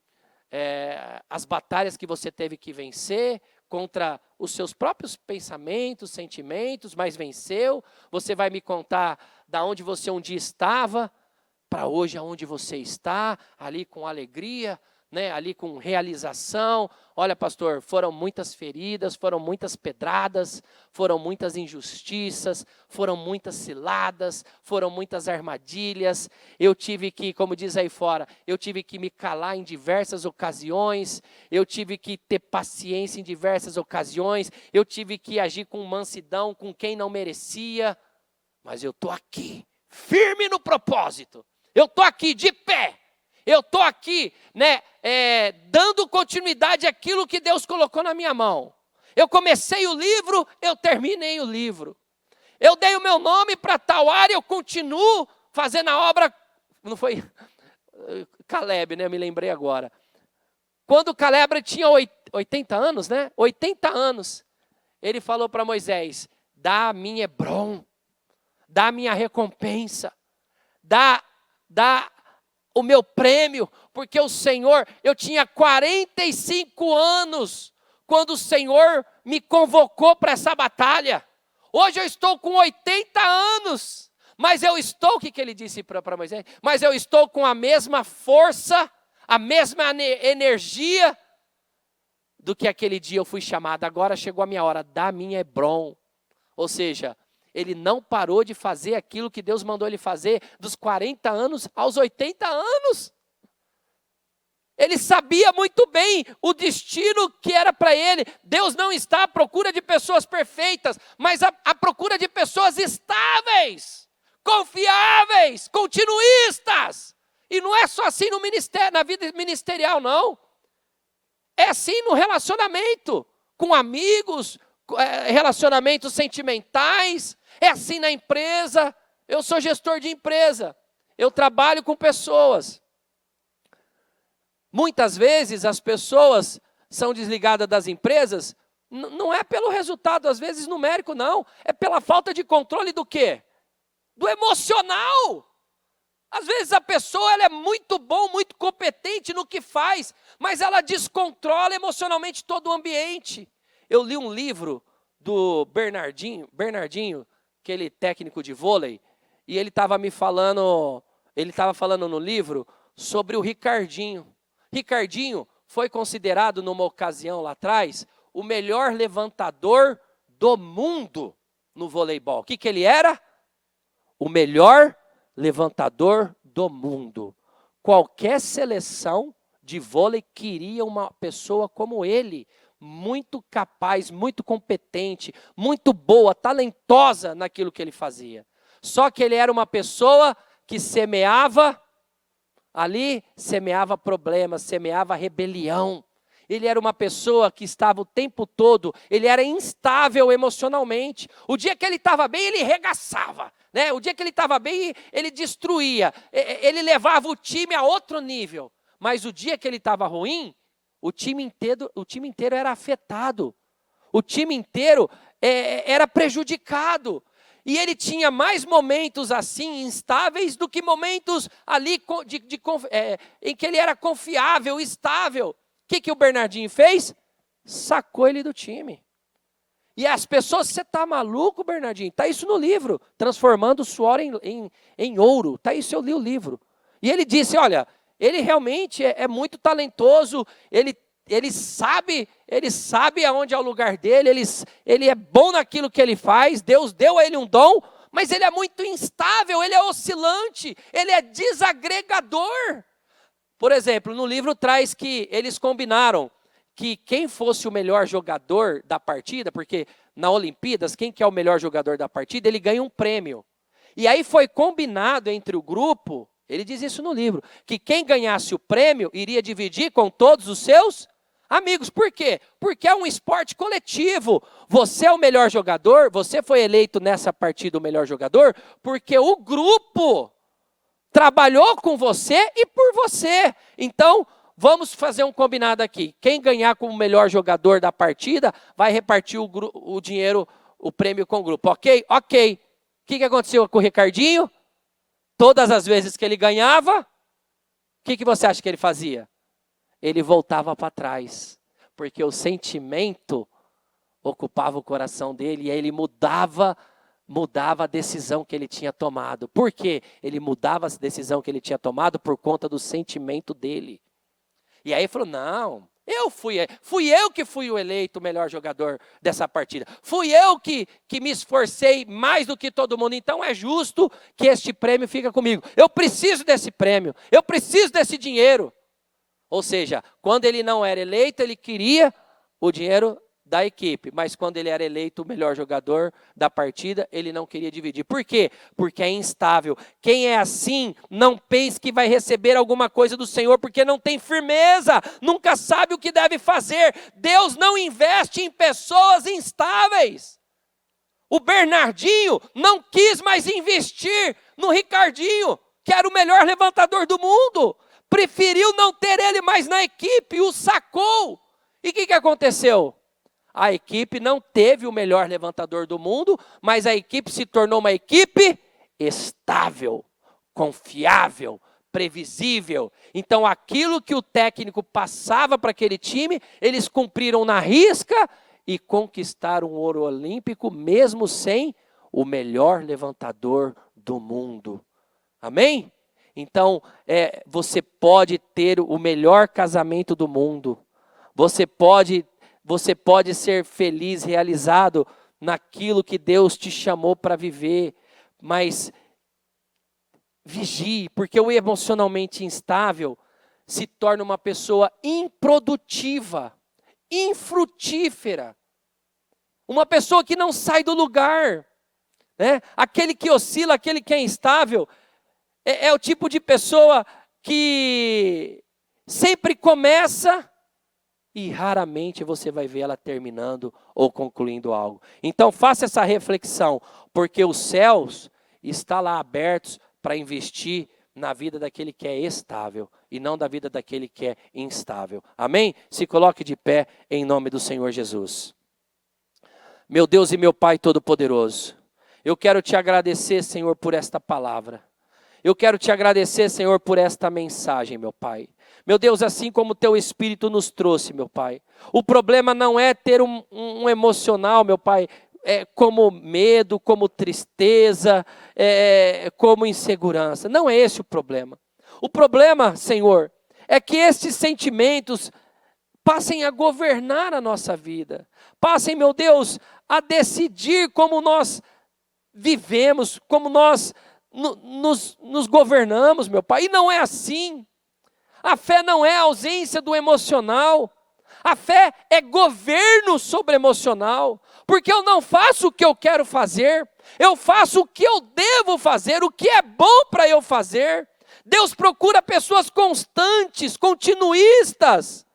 Speaker 1: as batalhas que você teve que vencer contra os seus próprios pensamentos, sentimentos, mas venceu? Você vai me contar da onde você um dia estava para hoje aonde você está, ali com alegria, né, ali com realização. Olha, pastor, foram muitas feridas, foram muitas pedradas, foram muitas injustiças, foram muitas ciladas, foram muitas armadilhas. Eu tive que, como diz aí fora, eu tive que me calar em diversas ocasiões, eu tive que ter paciência em diversas ocasiões, eu tive que agir com mansidão com quem não merecia, mas eu estou aqui, firme no propósito. Eu estou aqui de pé. Eu estou aqui, né, dando continuidade àquilo que Deus colocou na minha mão. Eu comecei o livro, eu terminei o livro. Eu dei o meu nome para tal área, eu continuo fazendo a obra. Não foi Caleb, né? Eu me lembrei agora. Quando Caleb tinha 80 anos, né? 80 anos, ele falou para Moisés: dá a mim Hebrom, dá a minha recompensa, dá o meu prêmio, porque o Senhor, eu tinha 45 anos, quando o Senhor me convocou para essa batalha. Hoje eu estou com 80 anos, mas eu estou, o que ele disse para Moisés? Mas eu estou com a mesma força, a mesma energia, do que aquele dia eu fui chamado. Agora chegou a minha hora, da minha Hebrom. Ou seja, ele não parou de fazer aquilo que Deus mandou ele fazer dos 40 anos aos 80 anos. Ele sabia muito bem o destino que era para ele. Deus não está à procura de pessoas perfeitas, mas à procura de pessoas estáveis, confiáveis, continuistas. E não é só assim no ministério, na vida ministerial, não. É assim no relacionamento com amigos, relacionamentos sentimentais. É assim na empresa. Eu sou gestor de empresa. Eu trabalho com pessoas. Muitas vezes as pessoas são desligadas das empresas, não é pelo resultado, às vezes numérico, não. É pela falta de controle do quê? Do emocional. Às vezes a pessoa ela é muito bom, muito competente no que faz, mas ela descontrola emocionalmente todo o ambiente. Eu li um livro do Bernardinho, aquele técnico de vôlei, e ele estava falando no livro sobre o Ricardinho. Ricardinho foi considerado numa ocasião lá atrás o melhor levantador do mundo no voleibol. O que ele era? O melhor levantador do mundo. Qualquer seleção de vôlei queria uma pessoa como ele, muito capaz, muito competente, muito boa, talentosa naquilo que ele fazia. Só que ele era uma pessoa que semeava problemas, semeava rebelião. Ele era uma pessoa que estava o tempo todo, ele era instável emocionalmente. O dia que ele estava bem, ele regaçava, né? O dia que ele estava bem, ele destruía. Ele levava o time a outro nível. Mas o dia que ele estava ruim, o time inteiro era afetado. O time inteiro era prejudicado. E ele tinha mais momentos assim, instáveis, do que momentos ali em que ele era confiável, estável. O que o Bernardinho fez? Sacou ele do time. E as pessoas, você está maluco, Bernardinho? Está isso no livro, Transformando o Suor em Ouro. Está isso, eu li o livro. E ele disse, olha, ele realmente é muito talentoso, ele sabe aonde é o lugar dele, ele é bom naquilo que ele faz, Deus deu a ele um dom, mas ele é muito instável, ele é oscilante, ele é desagregador. Por exemplo, no livro traz que eles combinaram que quem fosse o melhor jogador da partida, porque na Olimpíadas, quem que é o melhor jogador da partida, ele ganha um prêmio. E aí foi combinado entre o grupo, ele diz isso no livro, que quem ganhasse o prêmio iria dividir com todos os seus amigos. Por quê? Porque é um esporte coletivo. Você é o melhor jogador, você foi eleito nessa partida o melhor jogador, porque o grupo trabalhou com você e por você. Então, vamos fazer um combinado aqui. Quem ganhar como melhor jogador da partida, vai repartir o dinheiro, o prêmio com o grupo. Ok? Ok. O que aconteceu com o Ricardinho? Todas as vezes que ele ganhava, o que você acha que ele fazia? Ele voltava para trás, porque o sentimento ocupava o coração dele e aí ele mudava a decisão que ele tinha tomado. Por quê? Ele mudava a decisão que ele tinha tomado por conta do sentimento dele. E aí ele falou, não, fui eu que fui o eleito melhor jogador dessa partida. Fui eu que me esforcei mais do que todo mundo. Então é justo que este prêmio fique comigo. Eu preciso desse prêmio. Eu preciso desse dinheiro. Ou seja, quando ele não era eleito, ele queria o dinheiro da equipe. Mas quando ele era eleito o melhor jogador da partida, ele não queria dividir. Por quê? Porque é instável. Quem é assim, não pense que vai receber alguma coisa do Senhor, porque não tem firmeza, nunca sabe o que deve fazer. Deus não investe em pessoas instáveis. O Bernardinho não quis mais investir no Ricardinho, que era o melhor levantador do mundo. Preferiu não ter ele mais na equipe, o sacou. E o que aconteceu? A equipe não teve o melhor levantador do mundo, mas a equipe se tornou uma equipe estável, confiável, previsível. Então aquilo que o técnico passava para aquele time, eles cumpriram na risca e conquistaram o ouro olímpico, mesmo sem o melhor levantador do mundo. Amém? Então, você pode ter o melhor casamento do mundo. Você pode ser feliz, realizado naquilo que Deus te chamou para viver. Mas vigie, porque o emocionalmente instável se torna uma pessoa improdutiva, infrutífera. Uma pessoa que não sai do lugar. Né? Aquele que oscila, aquele que é instável, é o tipo de pessoa que sempre começa e raramente você vai ver ela terminando ou concluindo algo. Então faça essa reflexão, porque os céus estão lá abertos para investir na vida daquele que é estável e não da vida daquele que é instável. Amém? Se coloque de pé em nome do Senhor Jesus. Meu Deus e meu Pai Todo-Poderoso, eu quero te agradecer, Senhor, por esta palavra. Eu quero te agradecer, Senhor, por esta mensagem, meu Pai. Meu Deus, assim como o Teu Espírito nos trouxe, meu Pai. O problema não é ter um emocional, meu Pai, como medo, como tristeza, como insegurança. Não é esse o problema. O problema, Senhor, é que estes sentimentos passem a governar a nossa vida. Passem, meu Deus, a decidir como nós vivemos, como nós nos governamos, meu Pai. E não é assim. A fé não é ausência do emocional. A fé é governo sobre o emocional. Porque eu não faço o que eu quero fazer. Eu faço o que eu devo fazer, o que é bom para eu fazer. Deus procura pessoas constantes, continuistas.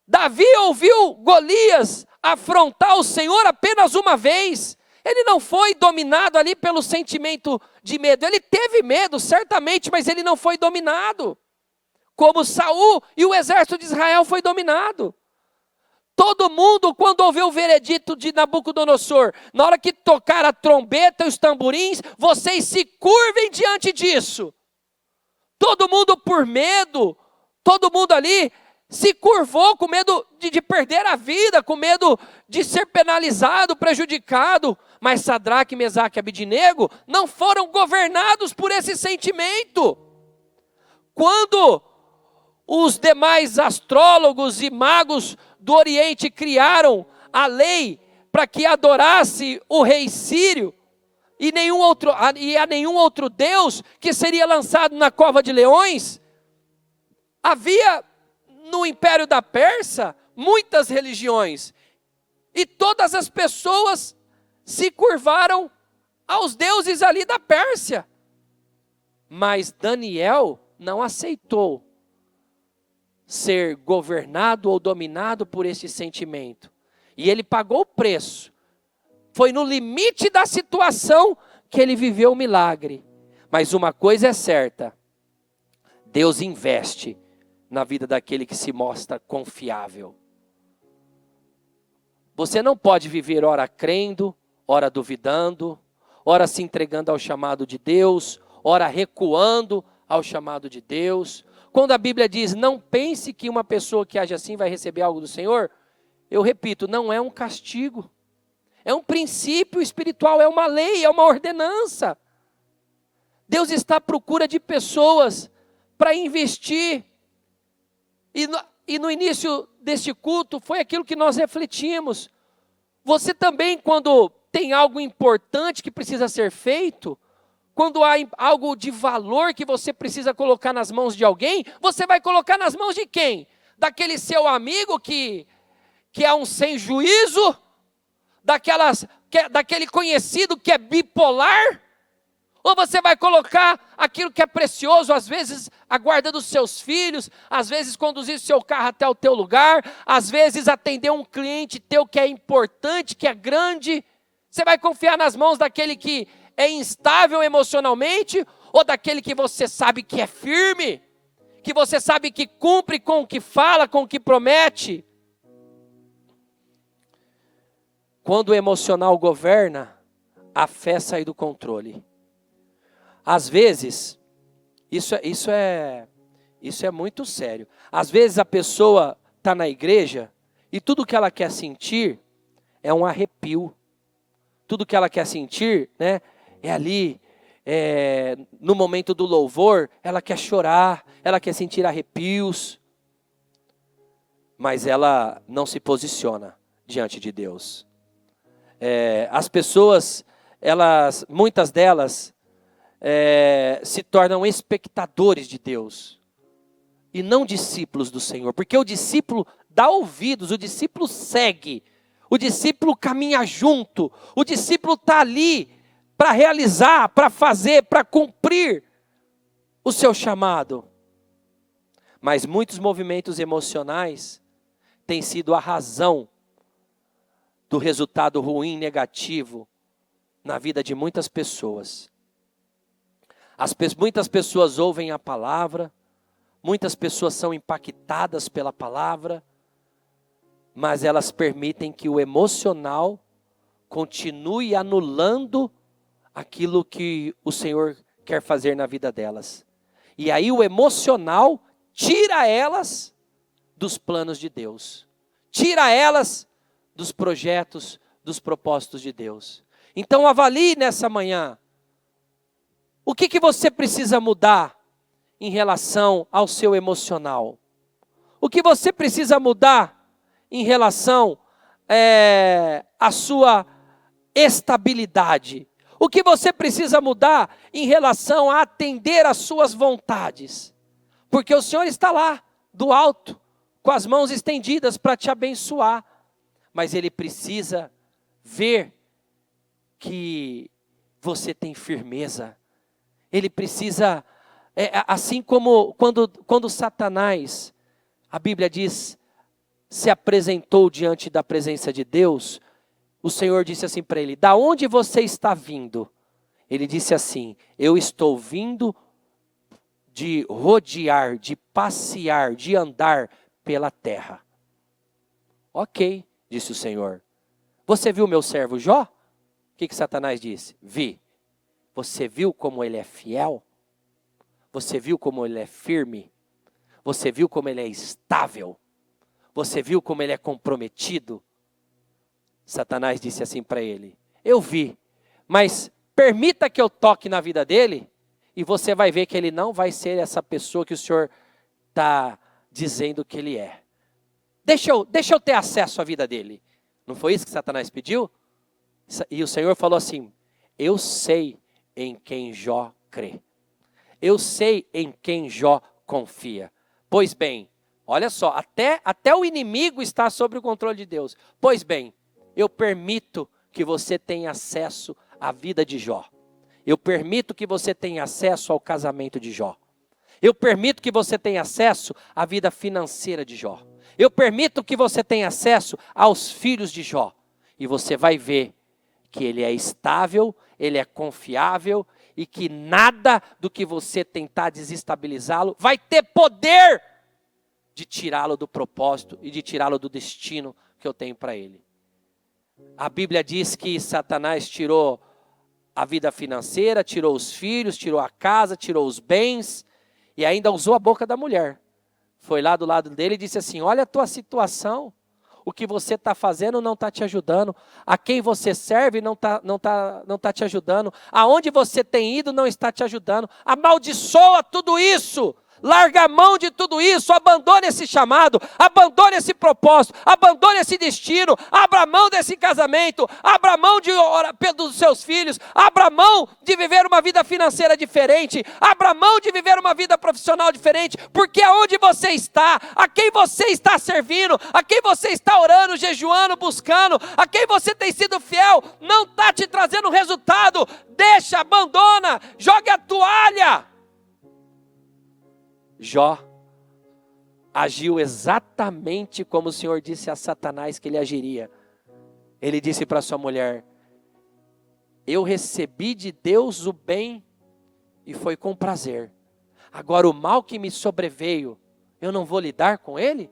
Speaker 1: Davi ouviu Golias afrontar o Senhor apenas uma vez. Ele não foi dominado ali pelo sentimento de medo. Ele teve medo, certamente, mas ele não foi dominado. Como Saul e o exército de Israel foi dominado. Todo mundo, quando ouviu o veredito de Nabucodonosor, na hora que tocar a trombeta e os tamborins, vocês se curvem diante disso. Todo mundo por medo, todo mundo ali se curvou com medo de perder a vida, com medo de ser penalizado, prejudicado. Mas Sadraque, Mesaque e Abidnego não foram governados por esse sentimento. quando os demais astrólogos e magos do Oriente criaram a lei para que adorasse o rei Sírio e a nenhum outro Deus que seria lançado na cova de leões, havia no Império da Pérsia muitas religiões e todas as pessoas se curvaram aos deuses ali da Pérsia. Mas Daniel não aceitou ser governado ou dominado por esse sentimento. E ele pagou o preço. Foi no limite da situação que ele viveu o milagre. Mas uma coisa é certa: Deus investe na vida daquele que se mostra confiável. Você não pode viver ora crendo, ora duvidando, ora se entregando ao chamado de Deus, ora recuando ao chamado de Deus. Quando a Bíblia diz, não pense que uma pessoa que age assim vai receber algo do Senhor, eu repito, não é um castigo. É um princípio espiritual, é uma lei, é uma ordenança. Deus está à procura de pessoas para investir. E no início deste culto foi aquilo que nós refletimos. Você também, quando tem algo importante que precisa ser feito, quando há algo de valor que você precisa colocar nas mãos de alguém, você vai colocar nas mãos de quem? Daquele seu amigo que é um sem juízo? Daquele conhecido que é bipolar? Ou você vai colocar aquilo que é precioso, às vezes a guarda dos seus filhos, às vezes conduzir seu carro até o teu lugar, às vezes atender um cliente teu que é importante, que é grande? Você vai confiar nas mãos daquele que é instável emocionalmente, ou daquele que você sabe que é firme, que você sabe que cumpre com o que fala, com o que promete? Quando o emocional governa, a fé sai do controle. Às vezes, isso é muito sério. Às vezes a pessoa está na igreja e tudo que ela quer sentir é um arrepio. Tudo que ela quer sentir, né, é ali, no momento do louvor, ela quer chorar, ela quer sentir arrepios. Mas ela não se posiciona diante de Deus. As pessoas, muitas delas, se tornam espectadores de Deus e não discípulos do Senhor, porque o discípulo dá ouvidos, o discípulo segue, o discípulo caminha junto, o discípulo está ali para realizar, para fazer, para cumprir o seu chamado. Mas muitos movimentos emocionais têm sido a razão do resultado ruim, negativo na vida de muitas pessoas. Muitas pessoas ouvem a palavra, muitas pessoas são impactadas pela palavra, mas elas permitem que o emocional continue anulando aquilo que o Senhor quer fazer na vida delas. E aí o emocional tira elas dos planos de Deus, tira elas dos projetos, dos propósitos de Deus. Então avalie nessa manhã, o que você precisa mudar em relação ao seu emocional? O que você precisa mudar em relação à sua estabilidade? O que você precisa mudar em relação a atender às suas vontades? Porque o Senhor está lá, do alto, com as mãos estendidas para te abençoar. Mas Ele precisa ver que você tem firmeza. Ele precisa, assim como quando Satanás, a Bíblia diz, se apresentou diante da presença de Deus, o Senhor disse assim para ele, da onde você está vindo? Ele disse assim, eu estou vindo de rodear, de passear, de andar pela terra. Ok, disse o Senhor. Você viu meu servo Jó? O que Satanás disse? Vi. Você viu como ele é fiel? Você viu como ele é firme? Você viu como ele é estável? Você viu como ele é comprometido? Satanás disse assim para ele, eu vi, mas permita que eu toque na vida dele e você vai ver que ele não vai ser essa pessoa que o Senhor está dizendo que ele é. Deixa eu ter acesso à vida dele. Não foi isso que Satanás pediu? E o Senhor falou assim, eu sei em quem Jó crê. Eu sei em quem Jó confia. Pois bem, olha só, até o inimigo está sob o controle de Deus. Pois bem, eu permito que você tenha acesso à vida de Jó. Eu permito que você tenha acesso ao casamento de Jó. Eu permito que você tenha acesso à vida financeira de Jó. Eu permito que você tenha acesso aos filhos de Jó. E você vai ver que ele é estável, ele é confiável e que nada do que você tentar desestabilizá-lo vai ter poder de tirá-lo do propósito e de tirá-lo do destino que eu tenho para ele. A Bíblia diz que Satanás tirou a vida financeira, tirou os filhos, tirou a casa, tirou os bens e ainda usou a boca da mulher. Foi lá do lado dele e disse assim, olha a tua situação, o que você está fazendo não está te ajudando, a quem você serve não tá te ajudando, aonde você tem ido não está te ajudando, amaldiçoa tudo isso, larga a mão de tudo isso, abandone esse chamado, abandone esse propósito, abandone esse destino, abra mão desse casamento, abra mão dos seus filhos, abra mão de viver uma vida financeira diferente, abra mão de viver uma vida profissional diferente, porque aonde você está, a quem você está servindo, a quem você está orando, jejuando, buscando, a quem você tem sido fiel, não está te trazendo resultado, deixa, abandona, jogue a toalha. Jó agiu exatamente como o Senhor disse a Satanás que ele agiria. Ele disse para sua mulher, eu recebi de Deus o bem e foi com prazer. Agora o mal que me sobreveio, eu não vou lidar com ele?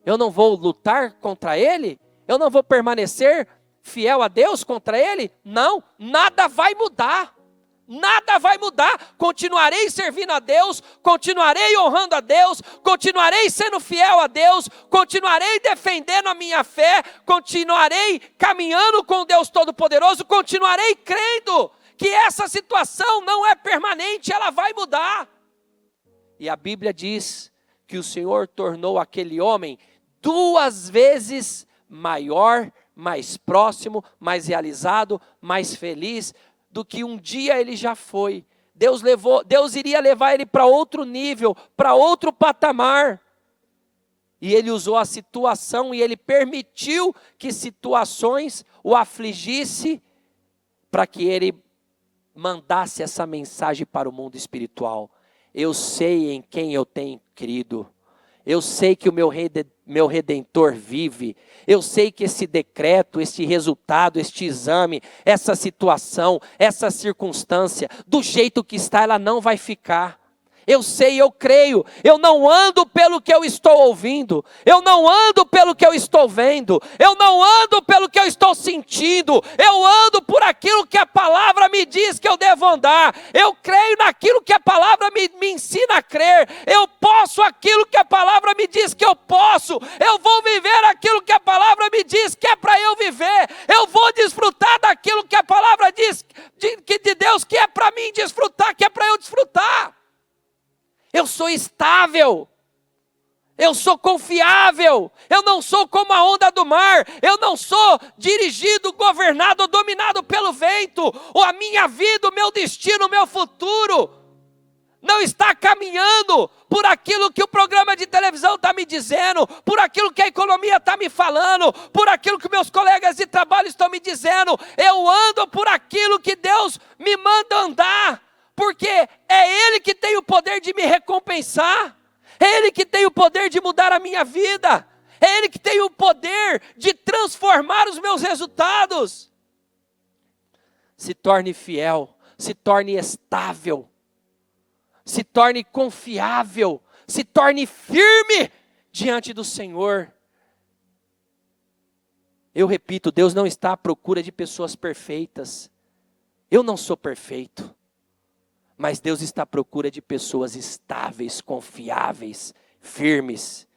Speaker 1: Eu não vou lutar contra ele? Eu não vou permanecer fiel a Deus contra ele? Não, nada vai mudar. Nada vai mudar, continuarei servindo a Deus, continuarei honrando a Deus, continuarei sendo fiel a Deus, continuarei defendendo a minha fé, continuarei caminhando com Deus Todo-Poderoso, continuarei crendo que essa situação não é permanente, ela vai mudar. E a Bíblia diz que o Senhor tornou aquele homem 2 vezes maior, mais próximo, mais realizado, mais feliz, do que um dia ele já foi. Deus iria levar ele para outro nível, para outro patamar. E ele usou a situação e ele permitiu que situações o afligisse para que ele mandasse essa mensagem para o mundo espiritual. Eu sei em quem eu tenho crido. Eu sei que o meu Redentor vive. Eu sei que esse decreto, este resultado, este exame, essa situação, essa circunstância, do jeito que está, ela não vai ficar. Eu sei, eu creio, eu não ando pelo que eu estou ouvindo, eu não ando pelo que eu estou vendo, eu não ando pelo que eu estou sentindo, eu ando por aquilo que a palavra me diz que eu devo andar, eu creio naquilo que a palavra me ensina a crer, eu posso aquilo que a palavra me diz que eu posso, eu vou viver aquilo que a palavra me diz que é para eu viver, eu vou desfrutar daquilo que a palavra diz, de Deus que é para mim desfrutar, que é para eu desfrutar. Eu sou estável, eu sou confiável, eu não sou como a onda do mar, eu não sou dirigido, governado ou dominado pelo vento, ou a minha vida, o meu destino, o meu futuro, não está caminhando por aquilo que o programa de televisão está me dizendo, por aquilo que a economia está me falando, por aquilo que meus colegas de trabalho estão me dizendo, eu ando por aquilo que Deus me manda andar. Porque é Ele que tem o poder de me recompensar, é Ele que tem o poder de mudar a minha vida, é Ele que tem o poder de transformar os meus resultados. Se torne fiel, se torne estável, se torne confiável, se torne firme diante do Senhor. Eu repito, Deus não está à procura de pessoas perfeitas, eu não sou perfeito. Mas Deus está à procura de pessoas estáveis, confiáveis, firmes.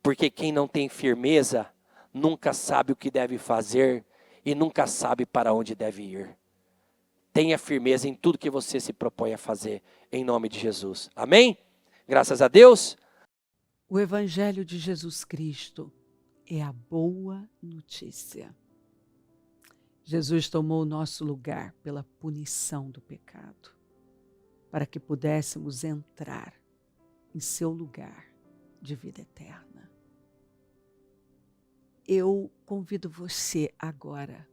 Speaker 1: Porque quem não tem firmeza, nunca sabe o que deve fazer e nunca sabe para onde deve ir. Tenha firmeza em tudo que você se propõe a fazer, em nome de Jesus. Amém? Graças a Deus.
Speaker 2: O Evangelho de Jesus Cristo é a boa notícia. Jesus tomou o nosso lugar pela punição do pecado, para que pudéssemos entrar em seu lugar de vida eterna. Eu convido você agora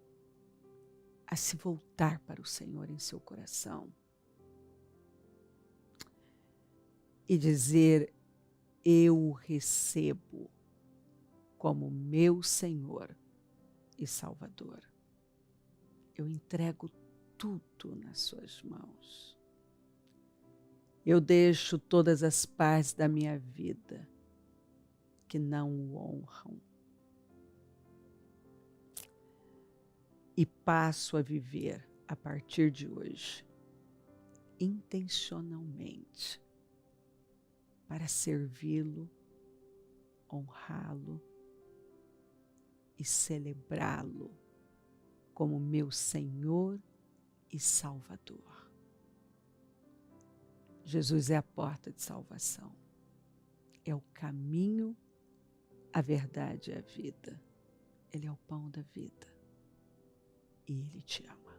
Speaker 2: a se voltar para o Senhor em seu coração e dizer: eu o recebo como meu Senhor e Salvador. Eu entrego tudo nas suas mãos. Eu deixo todas as partes da minha vida que não o honram e passo a viver a partir de hoje intencionalmente para servi-lo, honrá-lo e celebrá-lo como meu Senhor e Salvador. Jesus é a porta de salvação, é o caminho, a verdade e a vida. Ele é o pão da vida e Ele te ama.